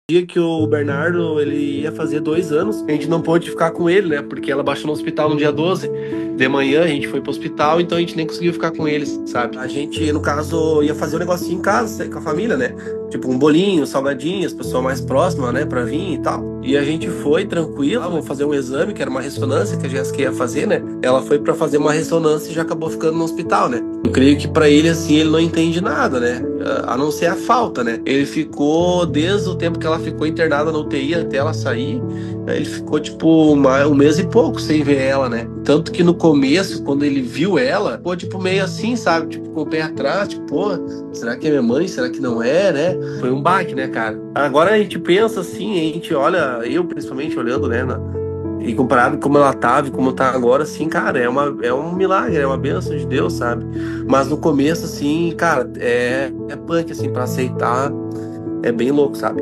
Dia que o Bernardo, ele ia fazer 2 anos, a gente não pôde ficar com ele, né? Porque ela baixou no hospital no dia 12 de manhã, a gente foi pro hospital, então a gente nem conseguiu ficar com eles, sabe? A gente, no caso, ia fazer um negocinho em casa, com a família, né? Tipo um bolinho, salgadinhos, pessoa mais próxima, né? Pra vir e tal. E a gente foi tranquilo, vamos fazer um exame, que era uma ressonância que a Jéssica ia fazer, né? Ela foi pra fazer uma ressonância e já acabou ficando no hospital, né? Eu creio que pra ele, assim, ele não entende nada, né? A não ser a falta, né? Ele ficou, desde o tempo que ela ficou internada na UTI até ela sair, ele ficou, tipo, um mês e pouco sem ver ela, né? Tanto que no começo, quando ele viu ela, ficou, tipo, meio assim, sabe? Tipo, com o pé atrás, tipo, pô, será que é minha mãe? Será que não é, né? Foi um baque, né, cara? Agora a gente pensa assim, a gente olha, eu principalmente olhando, né, e comparado com como ela tava e como tá agora, assim, cara, é um milagre, é uma bênção de Deus, sabe? Mas no começo, assim, cara, é punk, assim, pra aceitar, é bem louco, sabe?